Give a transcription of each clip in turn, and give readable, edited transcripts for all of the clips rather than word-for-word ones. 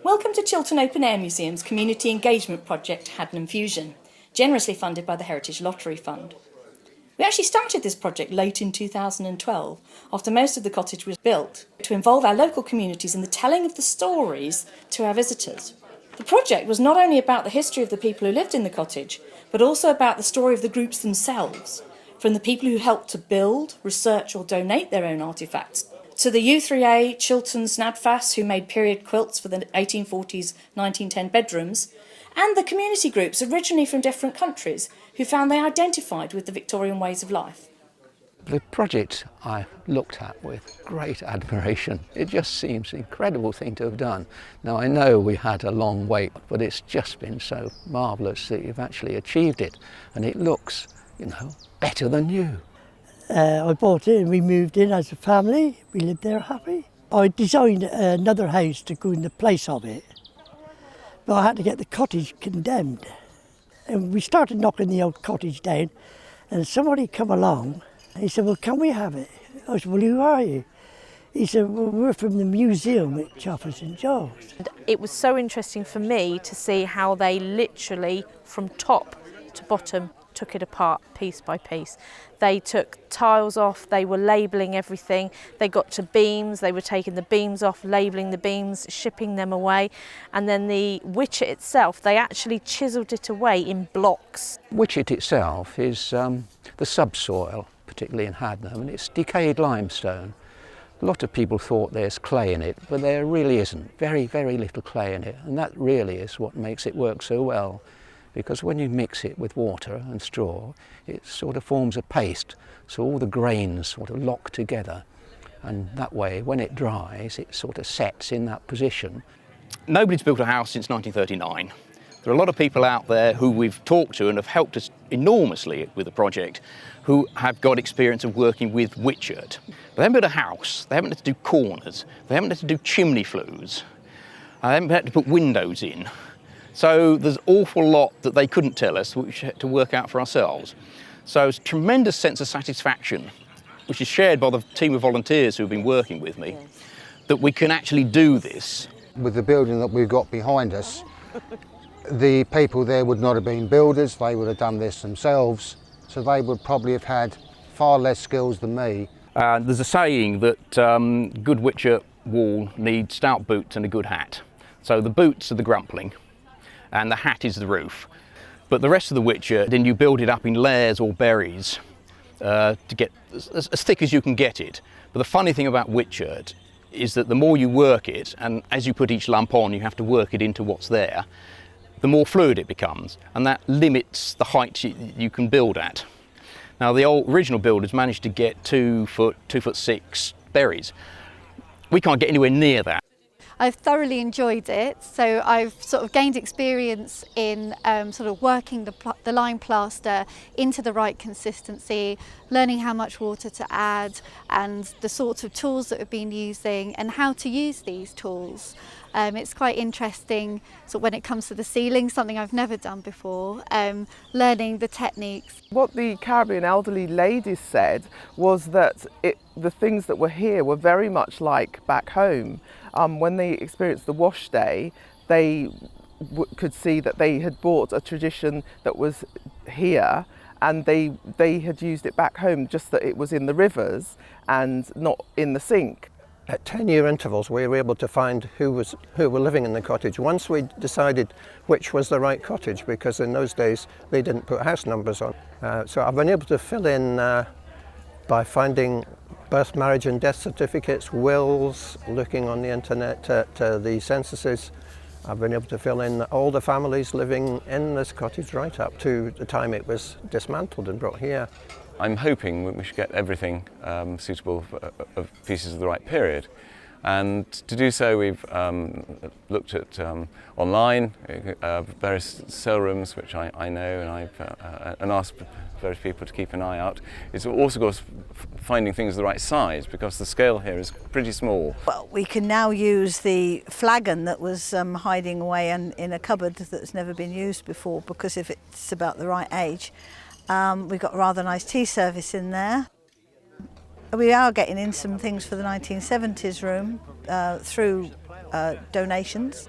Welcome to Chiltern Open Air Museum's community engagement project Haddenham Fusion, generously funded by the Heritage Lottery Fund. We actually started this project late in 2012, after most of the cottage was built, to involve our local communities in the telling of the stories to our visitors. The project was not only about the history of the people who lived in the cottage, but also about the story of the groups themselves, from the people who helped to build, research or donate their own artefacts, to the U3A Chiltern Snadfas who made period quilts for the 1840s, 1910 bedrooms, and the community groups originally from different countries who found they identified with the Victorian ways of life. The project I looked at with great admiration. It just seems an incredible thing to have done. Now I know we had a long wait, but it's just been so marvellous that you've actually achieved it, and it looks, better than new. I bought it and we moved in as a family. We lived there happy. I designed another house to go in the place of it, but I had to get the cottage condemned. And we started knocking the old cottage down, and somebody come along. He said, "Well, can we have it?" I said, "Well, who are you?" He said, "Well, we're from the museum at Choppers and Jaws." It was so interesting for me to see how they literally, from top to bottom, took it apart piece by piece. They took tiles off, they were labelling everything, they got to beams, they were taking the beams off, labelling the beams, shipping them away, and then the wychet itself, they actually chiselled it away in blocks. Wychet itself is the subsoil, particularly in Haddenham, and it's decayed limestone. A lot of people thought there's clay in it, but there really isn't. Very, very little clay in it, and that really is what makes it work so well. Because when you mix it with water and straw, it sort of forms a paste, so all the grains sort of lock together, and that way when it dries it sort of sets in that position. Nobody's built a house since 1939. There are a lot of people out there who we've talked to and have helped us enormously with the project who have got experience of working with wychet. But they haven't built a house, they haven't had to do corners, they haven't had to do chimney flues, they haven't had to put windows in. So there's an awful lot that they couldn't tell us, which we had to work out for ourselves. So it's a tremendous sense of satisfaction, which is shared by the team of volunteers who've been working with me, that we can actually do this. With the building that we've got behind us, the people there would not have been builders, they would have done this themselves, so they would probably have had far less skills than me. There's a saying that good wychet wall needs stout boots and a good hat. So the boots are the grumpling, and the hat is the roof. But the rest of the wychet, then you build it up in layers or berries to get as thick as you can get it. But the funny thing about wychet is that the more you work it, and as you put each lump on, you have to work it into what's there, the more fluid it becomes, and that limits the height you can build at. Now the original builders managed to get 2 foot, 2'6" berries. We can't get anywhere near that. I've thoroughly enjoyed it, so I've sort of gained experience in sort of working the lime plaster into the right consistency, learning how much water to add and the sorts of tools that we've been using and how to use these tools. It's quite interesting so when it comes to the ceiling, something I've never done before, learning the techniques. What the Caribbean elderly ladies said was that the things that were here were very much like back home. When they experienced the wash day, they could see that they had brought a tradition that was here, and they had used it back home, just that it was in the rivers and not in the sink. At 10-year intervals we were able to find who were living in the cottage once we decided which was the right cottage, because in those days they didn't put house numbers on. So I've been able to fill in by finding birth, marriage and death certificates, wills, looking on the internet at the censuses. I've been able to fill in all the families living in this cottage right up to the time it was dismantled and brought here. I'm hoping we should get everything suitable of pieces of the right period. And to do so, we've looked at online, various sale rooms, which I know, and I've asked various people to keep an eye out. It's also, of course, finding things the right size, because the scale here is pretty small. Well, we can now use the flagon that was hiding away in a cupboard that's never been used before, because if it's about the right age. We've got a rather nice tea service in there. We are getting in some things for the 1970s room through donations.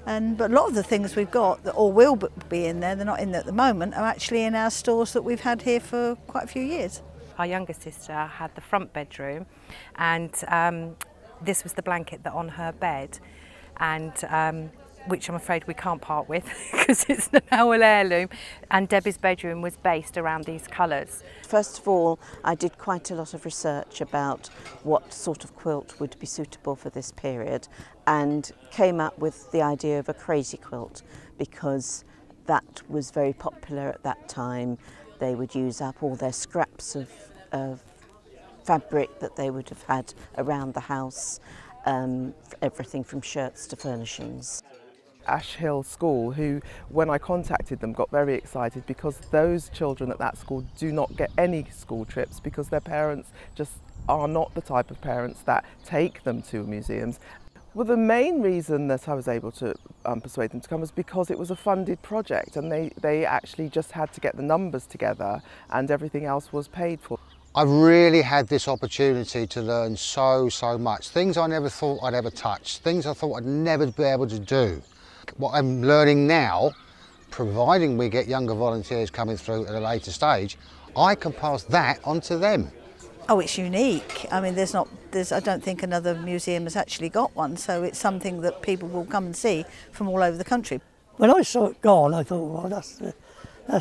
But a lot of the things we've got, that or will be in there, they're not in there at the moment, are actually in our stores that we've had here for quite a few years. Our younger sister had the front bedroom, and this was the blanket that on her bed, and which I'm afraid we can't part with because it's now an heirloom. And Debbie's bedroom was based around these colours. First of all, I did quite a lot of research about what sort of quilt would be suitable for this period, and came up with the idea of a crazy quilt because that was very popular at that time. They would use up all their scraps of fabric that they would have had around the house, everything from shirts to furnishings. Ash Hill School, who, when I contacted them, got very excited because those children at that school do not get any school trips because their parents just are not the type of parents that take them to museums. Well, the main reason that I was able to persuade them to come was because it was a funded project, and they actually just had to get the numbers together and everything else was paid for. I've really had this opportunity to learn so much. Things I never thought I'd ever touch, things I thought I'd never be able to do. What I'm learning now, providing we get younger volunteers coming through at a later stage, I can pass that on to them. Oh, it's unique. I mean, I don't think another museum has actually got one, so it's something that people will come and see from all over the country. When I saw it gone, I thought, well, that's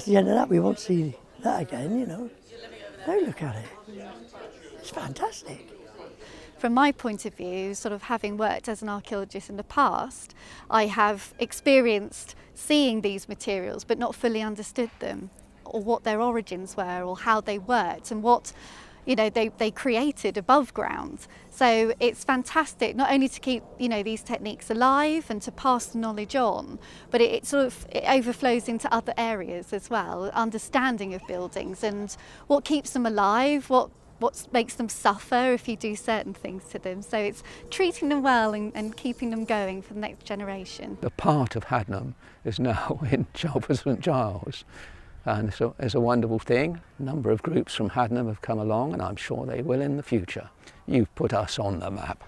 the end of that. We won't see that again, you know. Now look at it. It's fantastic. From my point of view, sort of having worked as an archaeologist in the past, I have experienced seeing these materials but not fully understood them, or what their origins were, or how they worked, and what they created above ground. So it's fantastic not only to keep these techniques alive and to pass the knowledge on, but it overflows into other areas as well, understanding of buildings and what keeps them alive, what makes them suffer if you do certain things to them. So it's treating them well and keeping them going for the next generation. The part of Haddenham is now in Chelford St Giles, and so it's a wonderful thing. A number of groups from Haddenham have come along, and I'm sure they will in the future. You've put us on the map.